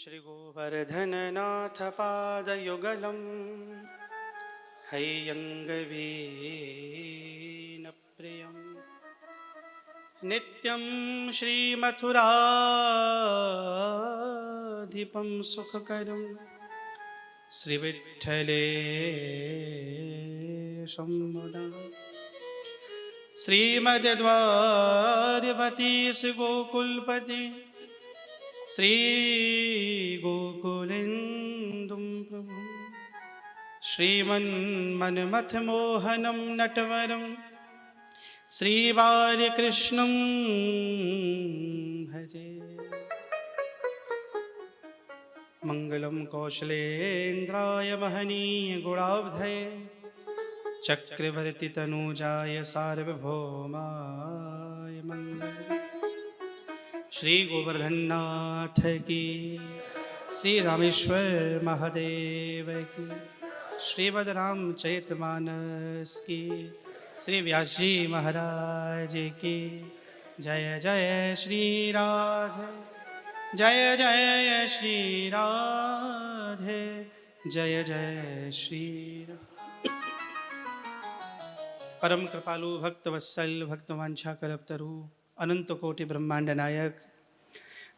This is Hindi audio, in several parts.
श्री गोवर्धननाथ पादयुगलं हैयंगवीन प्रियं नित्यं श्रीमथुराधिपं सुखकरं श्रीविठ्ठलेशं मुदा श्रीमद्वारवती गोकुलपति श्री गोकुलेन्दुं प्रभु श्रीमन्मन्मथमोहनं नटवरं श्रीबालकृष्णं भजे। मंगलं कौशलेन्द्राय महनीय गुणाब्धये चक्रवर्ती तनूजाय सार्वभौमाय मंगलम्। श्री गोवर्धननाथ की, श्री रामेश्वर महादेव की, श्रीमद् रामचरितमानस की, श्री व्यास जी महाराज की जय जय श्री राधे, जय जय श्री राधे, जय जय श्री राधे। परम कृपालु भक्तवत्सल भक्तवांछा कल्पतरु अनंत कोटि ब्रह्मांड नायक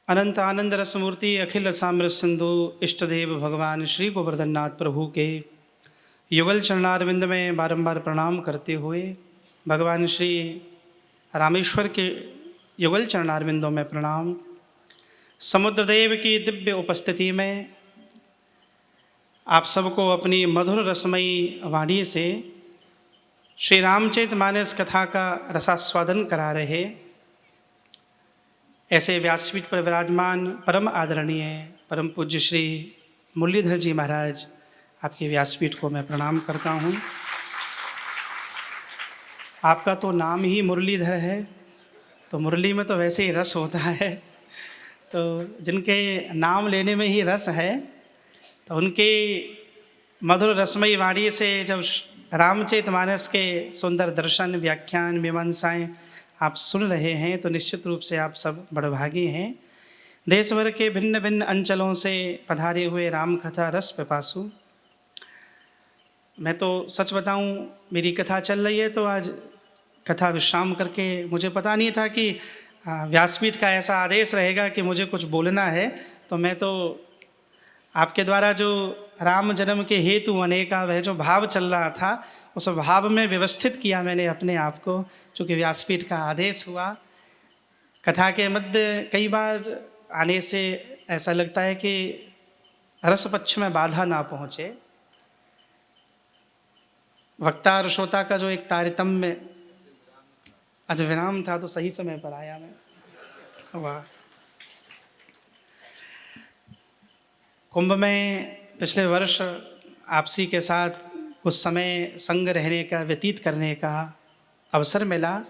अनंत आनंद रसमूर्ति अखिल साम्र सिंधु इष्टदेव भगवान श्री गोवर्धननाथ प्रभु के युगल चरणारविंद में बारंबार प्रणाम करते हुए भगवान श्री रामेश्वर के युगल चरणारविंदों में प्रणाम। समुद्रदेव की दिव्य उपस्थिति में आप सबको अपनी मधुर रसमयी वाणी से श्री रामचरितमानस कथा का रसास्वादन करा रहे ऐसे व्यासपीठ पर विराजमान परम आदरणीय परम पूज्य श्री मुरलीधर जी महाराज, आपके व्यासपीठ को मैं प्रणाम करता हूँ। आपका तो नाम ही मुरलीधर है, तो मुरली में तो वैसे ही रस होता है, तो जिनके नाम लेने में ही रस है तो उनके मधुर रसमयी वाणी से जब रामचरितमानस के सुंदर दर्शन व्याख्यान मीमांसाएँ आप सुन रहे हैं तो निश्चित रूप से आप सब बड़भागी हैं। देश भर के भिन्न भिन्न अंचलों से पधारे हुए राम कथा रस पिपासु। मैं तो सच बताऊं, मेरी कथा चल रही है तो आज कथा विश्राम करके मुझे पता नहीं था कि व्यासपीठ का ऐसा आदेश रहेगा कि मुझे कुछ बोलना है, तो मैं तो आपके द्वारा जो राम जन्म के हेतु अनेका वह जो भाव चल रहा था उस भाव में व्यवस्थित किया मैंने अपने आप को, चूँकि व्यासपीठ का आदेश हुआ। कथा के मध्य कई बार आने से ऐसा लगता है कि रस पक्ष में बाधा ना पहुँचे। वक्ता और श्रोता का जो एक तारतम्य आज विराम था तो सही समय पर आया मैं। वाह। कुंभ में पिछले वर्ष आपसी के साथ कुछ समय संग रहने का व्यतीत करने का अवसर मिला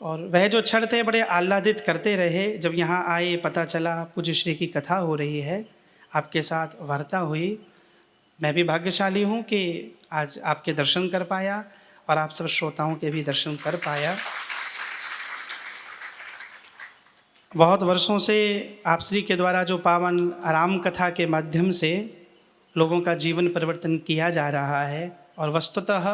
और वह जो क्षण थे बड़े आह्लादित करते रहे। जब यहाँ आए पता चला पूज्य श्री की कथा हो रही है, आपके साथ वार्ता हुई। मैं भी भाग्यशाली हूँ कि आज आपके दर्शन कर पाया और आप सब श्रोताओं के भी दर्शन कर पाया। बहुत वर्षों से आप श्री के द्वारा जो पावन राम कथा के माध्यम से लोगों का जीवन परिवर्तन किया जा रहा है और वस्तुतः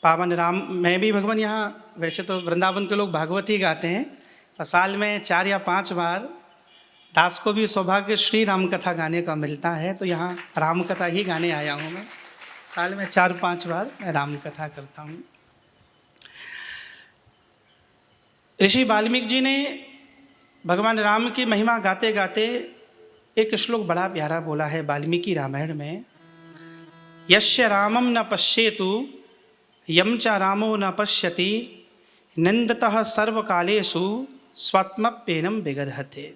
पावन राम, मैं भी भगवान यहाँ वैसे तो वृंदावन के लोग भागवत ही गाते हैं, और साल में 4 या 5 बार दास को भी सौभाग्य श्री राम कथा गाने का मिलता है, तो यहाँ राम कथा ही गाने आया हूँ मैं। साल में 4-5 बार मैं राम कथा करता हूँ। ऋषि वाल्मीकि जी ने भगवान राम की महिमा गाते गाते एक श्लोक बड़ा प्यारा बोला है वाल्मीकि रामायण में। यस्य रामं न पश्येतु यम च रामो न पश्यति नंदतः सर्वकालेषु स्वात्मप्येनं विगर्हते।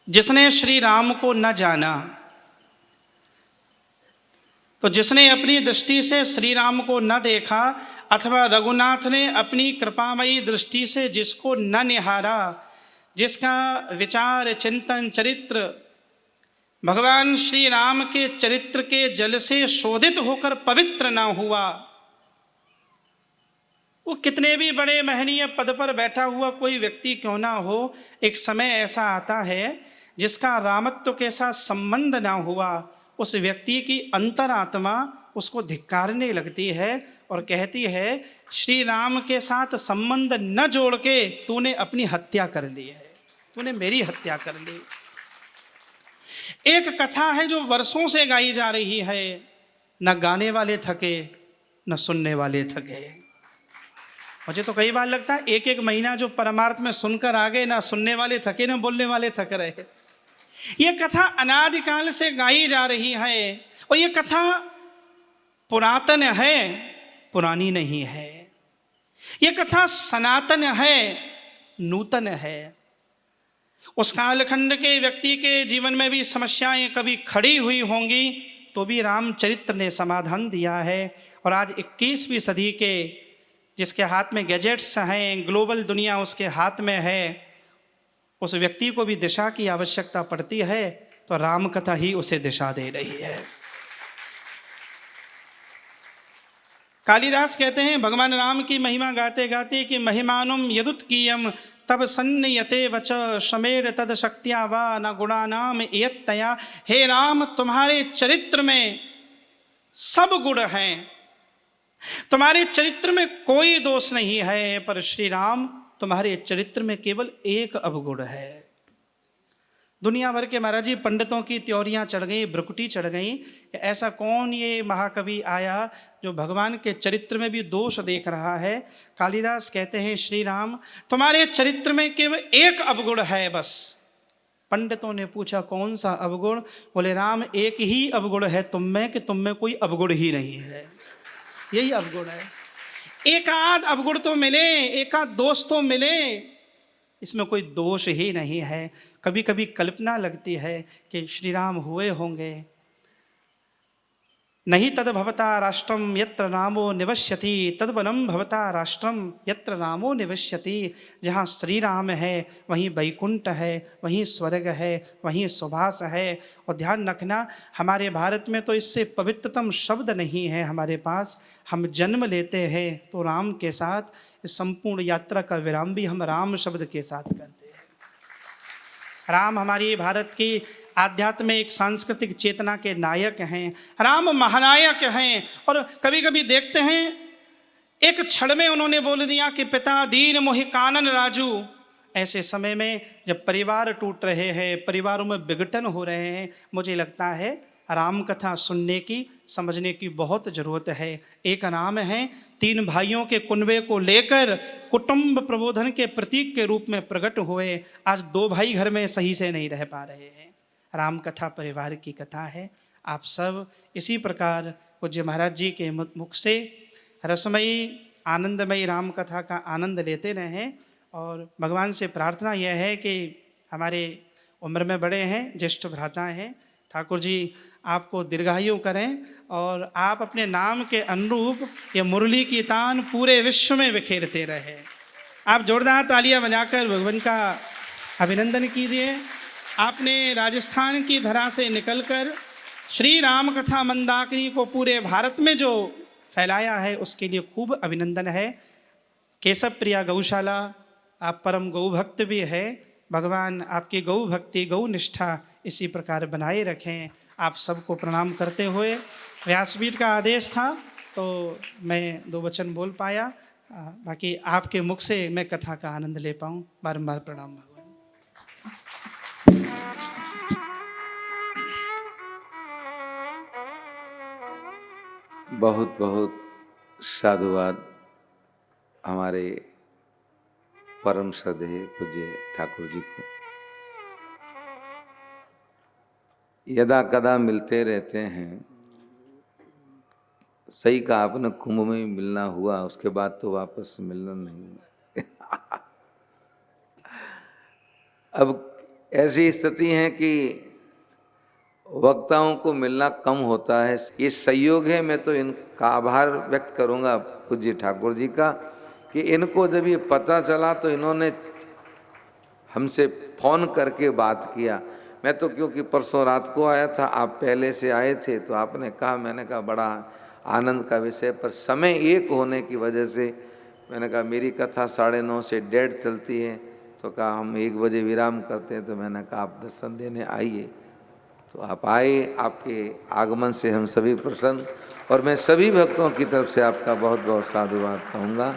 जिसने श्री राम को न जाना, तो जिसने अपनी दृष्टि से श्री राम को न देखा अथवा रघुनाथ ने अपनी कृपामयी दृष्टि से जिसको न निहारा, जिसका विचार चिंतन चरित्र भगवान श्री राम के चरित्र के जल से शोधित होकर पवित्र ना हुआ, वो कितने भी बड़े महनीय पद पर बैठा हुआ कोई व्यक्ति क्यों ना हो, एक समय ऐसा आता है जिसका रामत्व के साथ संबंध ना हुआ, उस व्यक्ति की अंतरात्मा उसको धिक्कारने लगती है और कहती है श्री राम के साथ संबंध न जोड़ के तूने अपनी हत्या कर ली है, तूने मेरी हत्या कर ली। एक कथा है जो वर्षों से गाई जा रही है, न गाने वाले थके न सुनने वाले थके। मुझे तो कई बार लगता है एक एक महीना जो परमार्थ में सुनकर आ गए, ना सुनने वाले थके ना बोलने वाले थक रहे। ये कथा अनादिकाल से गाई जा रही है और ये कथा पुरातन है, पुरानी नहीं है। ये कथा सनातन है, नूतन है। उस कालखंड के व्यक्ति के जीवन में भी समस्याएं कभी खड़ी हुई होंगी तो भी रामचरित्र ने समाधान दिया है। और आज 21वीं सदी के जिसके हाथ में गैजेट्स हैं, ग्लोबल दुनिया उसके हाथ में है, उस व्यक्ति को भी दिशा की आवश्यकता पड़ती है, तो राम कथा ही उसे दिशा दे रही है। कालिदास कहते हैं भगवान राम की महिमा गाते गाते कि महिमानुम यदुत्कीयम तब सन्नियते वच शमेर तद शक्तिया वा न गुणानाम एयत्तया। हे राम, तुम्हारे चरित्र में सब गुण हैं, तुम्हारे चरित्र में कोई दोष नहीं है, पर श्री राम तुम्हारे चरित्र में केवल एक अवगुण है। दुनिया भर के महाराज जी पंडितों की त्योरियां चढ़ गई, ब्रुकुटी चढ़ गई कि ऐसा कौन ये महाकवि आया जो भगवान के चरित्र में भी दोष देख रहा है। कालिदास कहते हैं श्री राम तुम्हारे चरित्र में केवल एक अवगुण है बस। पंडितों ने पूछा कौन सा अवगुण? बोले राम एक ही अवगुण है तुम में कि तुम में कोई अवगुण ही नहीं है, यही अवगुण है। एक आध अवगुण तो मिले, एक आध दोष तो मिले, इसमें कोई दोष ही नहीं है। कभी कभी कल्पना लगती है कि श्री राम हुए होंगे। नहीं तद भवता राष्ट्रम यत्र रामो निवश्यति, तद वनम भवता राष्ट्रम यत्र रामो निवश्यति। जहाँ श्री राम है वहीं वैकुंठ है, वहीं स्वर्ग है, वहीं सुभाष है। और ध्यान रखना हमारे भारत में तो इससे पवित्रतम शब्द नहीं है हमारे पास। हम जन्म लेते हैं तो राम के साथ, इस संपूर्ण यात्रा का विराम भी हम राम शब्द के साथ करते हैं। राम हमारी भारत की आध्यात्मिक सांस्कृतिक चेतना के नायक हैं, राम महानायक हैं। और कभी कभी देखते हैं एक क्षण में उन्होंने बोल दिया कि पिता दीन मोहि कानन राजू। ऐसे समय में जब परिवार टूट रहे हैं, परिवारों में विघटन हो रहे हैं, मुझे लगता है राम कथा सुनने की, समझने की बहुत ज़रूरत है। एक राम है, तीन भाइयों के कुनबे को लेकर कुटुंब प्रबोधन के प्रतीक के रूप में प्रकट हुए। आज दो भाई घर में सही से नहीं रह पा रहे हैं। राम कथा परिवार की कथा है। आप सब इसी प्रकार पूज्य महाराज जी के मुख से रसमयी आनंदमयी राम कथा का आनंद लेते रहें। और भगवान से प्रार्थना यह है कि हमारे उम्र में बड़े हैं, ज्येष्ठ भ्राता हैं, ठाकुर जी आपको दीर्घायु करें और आप अपने नाम के अनुरूप ये मुरली की तान पूरे विश्व में बिखेरते रहे। आप जोरदार तालियां बजाकर भगवान का अभिनंदन कीजिए। आपने राजस्थान की धरा से निकलकर श्री राम कथा मंदाकिनी को पूरे भारत में जो फैलाया है उसके लिए खूब अभिनंदन है। केशव प्रिया गौशाला, आप परम गौ भक्त भी है। भगवान आपकी गौ भक्ति गौ निष्ठा इसी प्रकार बनाए रखें। आप सबको प्रणाम करते हुए, व्यासपीठ का आदेश था तो मैं दो वचन बोल पाया, बाकी आपके मुख से मैं कथा का आनंद ले पाऊँ। बारंबार प्रणाम भगवान। बहुत बहुत साधुवाद हमारे परम श्रद्धेय पूज्य ठाकुर जी को। यदा कदा मिलते रहते हैं। सही कहा आपने, कुंभ में ही मिलना हुआ, उसके बाद तो वापस मिलना नहीं। अब ऐसी स्थिति है कि वक्ताओं को मिलना कम होता है। ये संयोग है। मैं तो इनका आभार व्यक्त करूंगा पूज्य ठाकुर जी का कि इनको जब ये पता चला तो इन्होंने हमसे फोन करके बात किया। मैं तो क्योंकि परसों रात को आया था, आप पहले से आए थे, तो आपने कहा, मैंने कहा बड़ा आनंद का विषय, पर समय एक होने की वजह से मैंने कहा मेरी कथा 9:30 से 1:30 चलती है, तो कहा हम 1 बजे विराम करते हैं। तो मैंने कहा आप दर्शन देने आइए। तो आप आए, आपके आगमन से हम सभी प्रसन्न, और मैं सभी भक्तों की तरफ से आपका बहुत बहुत साधुवाद कहूँगा।